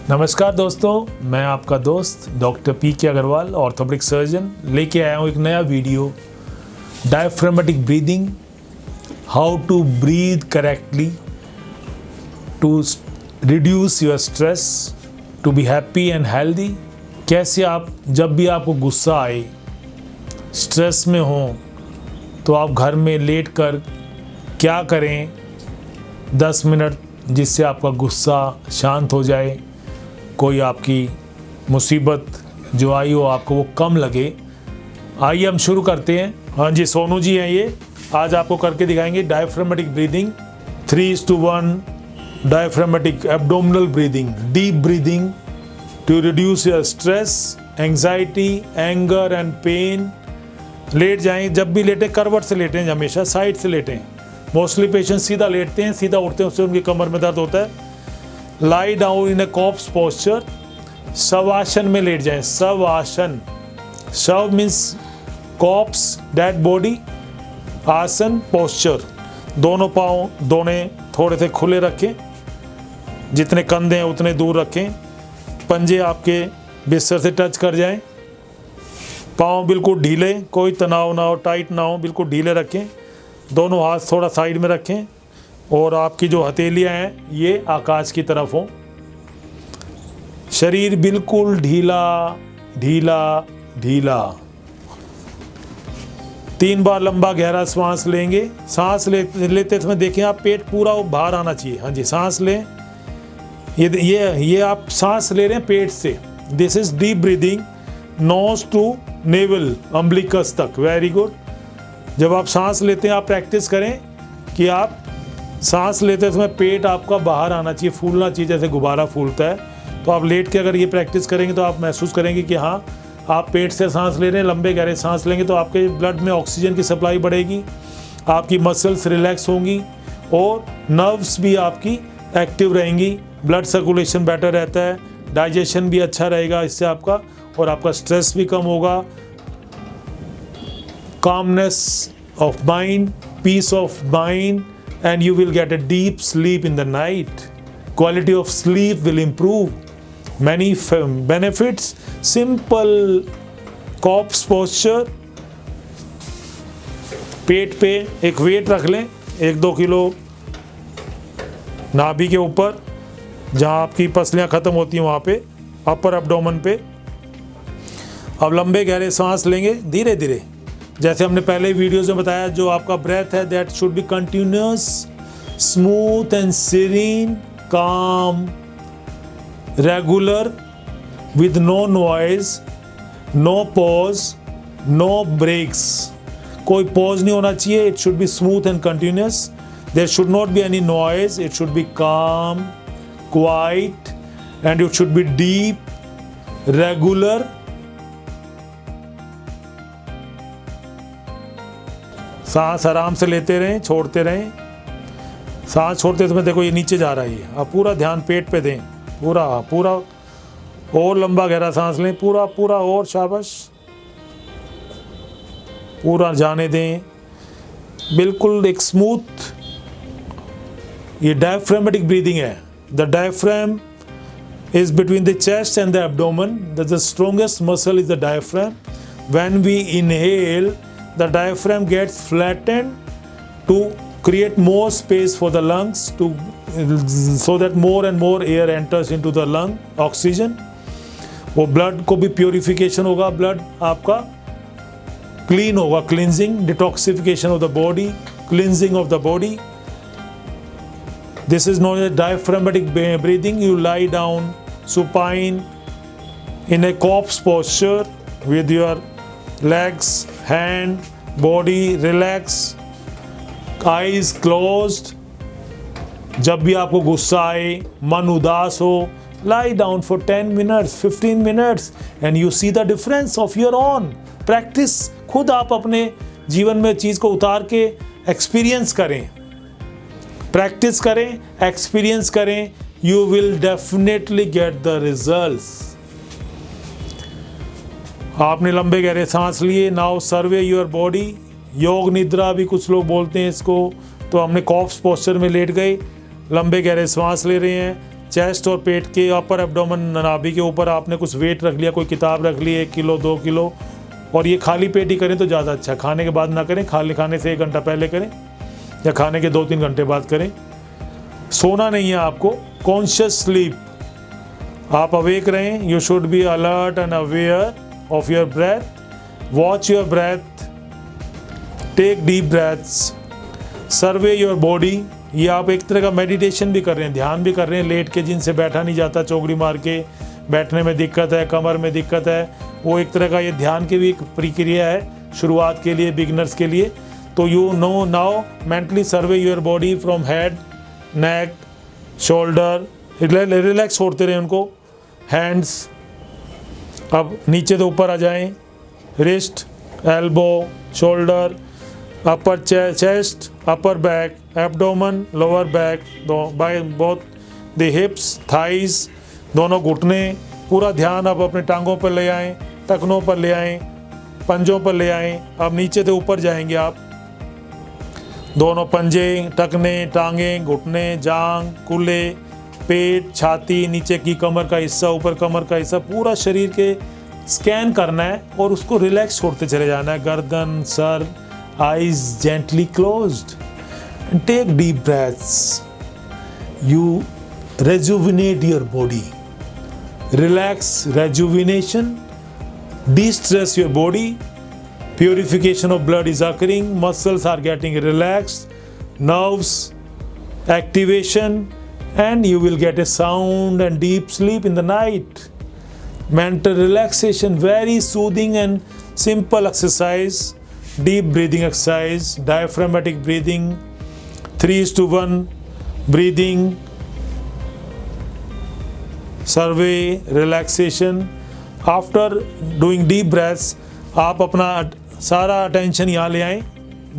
नमस्कार दोस्तों, मैं आपका दोस्त doctor P K. Agrawal, orthopaedic surgeon, लेके आया हूँ एक नया video diaphragmatic breathing, how to breathe correctly to reduce your stress, to be happy and healthy. कैसे आप जब भी आपको गुस्सा आए, स्ट्रेस में हो, तो आप घर में लेट कर क्या करें 10 मिनट, जिससे आपका गुस्सा शांत हो जाए, कोई आपकी मुसीबत जो आई हो आपको वो कम लगे। आइए हम शुरू करते हैं। हाँ जी, सोनू जी हैं ये, आज आपको करके दिखाएंगे diaphragmatic breathing 3:1 diaphragmatic abdominal breathing, deep breathing to reduce your stress, anxiety, anger and pain. लेट जाएं, जब भी लेटें करवट से लेटें, हमेशा साइड से लेटें। मोस्टली पेशेंट सीधा लेटते हैं, सीधा उठते हैं, उससे उनकी कमर में दर्द होता है। Lie down in a corpse posture, shavasana में लेट जाएं। शवासन, शव means corpse, dead body, asana posture. दोनों पाँव दोनों थोड़े से खुले रखें, जितने कंधे हैं उतने दूर रखें, पंजे आपके बिस्तर से टच कर जाएं, पाँव बिल्कुल ढीले, कोई तनाव ना हो, टाइट ना हो, बिल्कुल ढीले रखें। दोनों हाथ थोड़ा साइड में रखें और आपकी जो हथेलियां हैं ये आकाश की तरफ हो। शरीर बिल्कुल ढीला ढीला ढीला। 3 बार लंबा गहरा सांस लेंगे। सांस लेते समय देखें आप पेट पूरा बाहर आना चाहिए। हाँ जी, सांस लें। ये आप सांस ले रहे हैं पेट से। This is deep breathing, nose to navel, umbilicus तक। Very good. जब आप सांस लेते हैं आप प्रैक्टिस करें कि आप सांस लेते समय पेट आपका बाहर आना चाहिए, फूलना चाहिए, जैसे गुब्बारा फूलता है। तो आप लेट के अगर ये प्रैक्टिस करेंगे तो आप महसूस करेंगे कि हाँ, आप पेट से सांस ले रहे हैं। लंबे गहरे सांस लेंगे तो आपके ब्लड में ऑक्सीजन की सप्लाई बढ़ेगी, आपकी मसल्स रिलैक्स होंगी और नर्व्स भी आपकी एक्टिव रहेंगी। ब्लड सर्कुलेशन बेटर रहता है, डाइजेशन भी अच्छा रहेगा इससे आपका, और आपका स्ट्रेस भी कम होगा। Calmness of mind, peace of mind, and you will get a deep sleep in the night. Quality of sleep will improve. Many benefits. Simple corpse posture. पेट पे एक वेट रख लें, 1-2 किलो नाभि के ऊपर, जहाँ आपकी पसलियाँ ख़त्म होती हैं वहाँ पे, अपर एब्डोमेन पे। अब लंबे गहरे सांस लेंगे धीरे धीरे, जैसे हमने पहले वीडियोस में बताया। जो आपका ब्रेथ है that should be continuous, smooth and serene, calm, regular, with no noise, no pause, no breaks. कोई पॉज नहीं होना चाहिए। It should be smooth and continuous. There should not be any noise. It should be calm, quiet, and it should be deep, regular. सांस आराम से लेते रहें, छोड़ते रहें। सांस छोड़ते समय देखो ये नीचे जा रहा है। अब पूरा ध्यान पेट पे दें, पूरा पूरा। और लंबा गहरा सांस लें, पूरा पूरा, और शाबाश, पूरा जाने दें, बिल्कुल एक स्मूथ। ये डायफ्रामेटिक ब्रीदिंग है। The diaphragm is between the chest and the abdomen. The strongest muscle is the diaphragm. When we inhale, the diaphragm gets flattened to create more space for the lungs, so that more and more air enters into the lung, oxygen. वो blood को भी purification होगा, blood आपका clean होगा, cleansing, detoxification of the body, cleansing of the body. This is known as diaphragmatic breathing. You lie down supine in a corpse posture with your legs, hand, body relax, eyes closed. जब भी आपको गुस्सा आए, मन उदास हो, lie down for 10 minutes, 15 minutes and you see the difference of your own. Practice, खुद आप अपने जीवन में चीज़ को उतार के एक्सपीरियंस करें, प्रैक्टिस करें, एक्सपीरियंस करें। You will definitely get the results. आपने लंबे गहरे सांस लिए। Now survey your body. योग निद्रा भी कुछ लोग बोलते हैं इसको। तो हमने कॉप्स पोस्चर में लेट गए, लंबे गहरे सांस ले रहे हैं, चेस्ट और पेट के अपर एब्डोमेन नाभि के ऊपर आपने कुछ वेट रख लिया, कोई किताब रख ली 1 किलो 2 किलो, और ये खाली पेट ही करें तो ज़्यादा अच्छा। खाने के बाद ना करें, खाने से 1 घंटा पहले करें या खाने के 2-3 घंटे बाद करें। सोना नहीं है आपको, कॉन्शियस स्लीप, आप अवेक रहें। You should be alert and aware of your breath, watch your breath, take deep breaths, survey your body. ये आप एक तरह का मेडिटेशन भी कर रहे हैं, ध्यान भी कर रहे हैं लेट के, जिनसे बैठा नहीं जाता, चौकड़ी मार के बैठने में दिक्कत है, कमर में दिक्कत है, वो एक तरह का ये ध्यान की भी एक प्रक्रिया है शुरुआत के लिए, बिगिनर्स के लिए। तो you know now mentally survey your body from head, neck, shoulder, relax छोड़ते रहे उनको, हैंड्स। अब नीचे से ऊपर आ जाएं, wrist, elbow, shoulder, upper chest, upper back, abdomen, lower back, both the हिप्स, thighs, दोनों घुटने, पूरा ध्यान अब अपने टांगों पर ले आएं, टखनों पर ले आएं, पंजों पर ले आएं। अब नीचे से ऊपर जाएंगे आप, दोनों पंजे, टखने, टांगें, घुटने, जांग, कूल्हे, पेट, छाती, नीचे की कमर का हिस्सा, ऊपर कमर का हिस्सा, पूरा शरीर के स्कैन करना है और उसको रिलैक्स छोड़ते चले जाना है। गर्दन, sir, eyes gently closed and take deep breaths. You rejuvenate your body, relax, rejuvenation, de-stress your body, purification of blood is occurring, muscles are getting relaxed, nerves activation, and you will get a sound and deep sleep in the night. Mental relaxation, very soothing and simple exercise. Deep breathing exercise, diaphragmatic breathing, 3:1 breathing, survey, relaxation. After doing deep breaths, आप अपना सारा attention यहाँ ले आएं,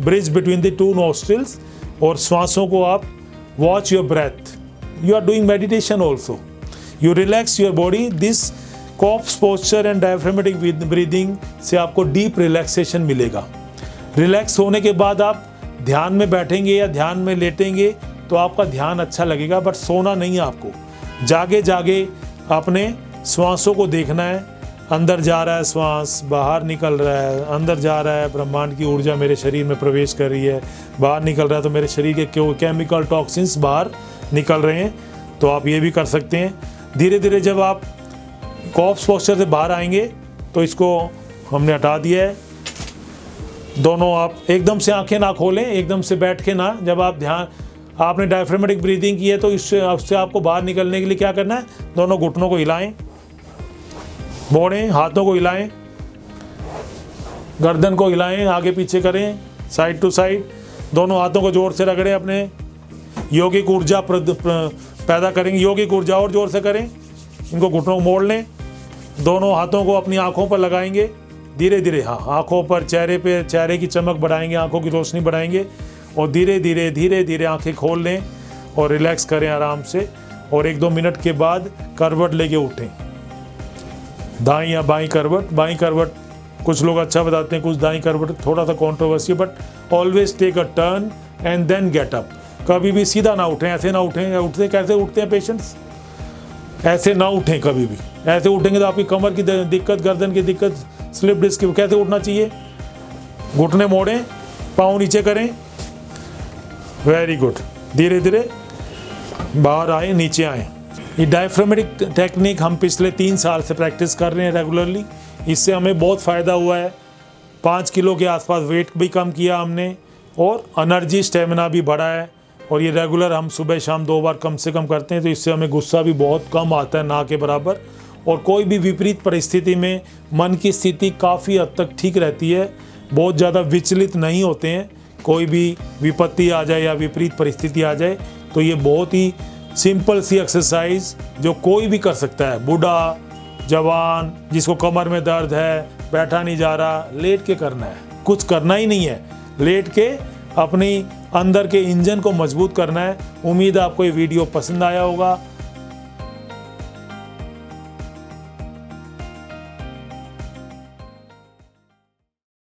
bridge between the 2 nostrils, और श्वासों को आप watch your breath. You are doing meditation also, you relax your body. This corpse posture and diaphragmatic breathing से आपको डीप रिलैक्सेशन मिलेगा। रिलैक्स होने के बाद आप ध्यान में बैठेंगे या ध्यान में लेटेंगे तो आपका ध्यान अच्छा लगेगा, बट सोना नहीं है आपको। जागे जागे अपने श्वासों को देखना है, अंदर जा रहा है श्वास, बाहर निकल रहा है, अंदर जा रहा है, ब्रह्मांड की ऊर्जा मेरे शरीर में प्रवेश कर रही है, बाहर निकल रहा है तो मेरे शरीर के केमिकल टॉक्सिन्स बाहर निकल रहे हैं। तो आप ये भी कर सकते हैं। धीरे धीरे जब आप कॉप्स पोस्चर से बाहर आएंगे तो इसको हमने हटा दिया है। दोनों आप एकदम से आंखें ना खोलें, एकदम से बैठ के ना। जब आप ध्यान, आपने डायफ्रामेटिक ब्रीदिंग की है तो इससे आपको बाहर निकलने के लिए क्या करना है, दोनों घुटनों को हिलाएं, मोड़ें, हाथों को हिलाएं, गर्दन को हिलाएं, आगे पीछे करें, साइड टू साइड, दोनों हाथों को जोर से रगड़ें, अपने यौगिक ऊर्जा पैदा करेंगे। यौगिक ऊर्जा और जोर से करें, इनको घुटनों को मोड़ लें, दोनों हाथों को अपनी आँखों पर लगाएंगे, धीरे धीरे, हाँ, आँखों पर, चेहरे पे, चेहरे की चमक बढ़ाएंगे, आँखों की रोशनी बढ़ाएंगे, और धीरे धीरे आँखें खोल लें और रिलैक्स करें आराम से। और 1-2 मिनट के बाद करवट लेके उठें, दाईं या बाईं करवट। बाईं करवट कुछ लोग अच्छा बताते हैं, कुछ दाईं करवट थोड़ा सा controversy, but always take a turn and then get up. कभी भी सीधा ना उठें, ऐसे ना उठें। उठते कैसे उठते हैं पेशेंट्स, ऐसे ना उठें कभी भी। ऐसे उठेंगे तो आपकी कमर की दिक्कत, गर्दन की दिक्कत, स्लिप डिस्क की। कैसे उठना चाहिए, घुटने मोड़ें, पाँव नीचे करें, वेरी गुड। धीरे धीरे बाहर आए, नीचे आए। ये डायफ्रामेटिक टेक्निक हम पिछले 3 साल से प्रैक्टिस कर रहे हैं रेगुलरली। इससे हमें बहुत फ़ायदा हुआ है। 5 किलो के आसपास वेट भी कम किया हमने, और एनर्जी, स्टेमिना भी बढ़ा है। और ये रेगुलर हम सुबह शाम 2 बार कम से कम करते हैं, तो इससे हमें गुस्सा भी बहुत कम आता है, ना के बराबर। और कोई भी विपरीत परिस्थिति में मन की स्थिति काफ़ी हद तक ठीक रहती है, बहुत ज़्यादा विचलित नहीं होते हैं। कोई भी विपत्ति आ जाए या विपरीत परिस्थिति आ जाए तो ये बहुत ही सिंपल सी एक्सरसाइज जो कोई भी कर सकता है, बूढ़ा, जवान, जिसको कमर में दर्द है, बैठा नहीं जा रहा, लेट के करना है। कुछ करना ही नहीं है, लेट के अपनी अंदर के इंजन को मजबूत करना है। उम्मीद है आपको ये वीडियो पसंद आया होगा।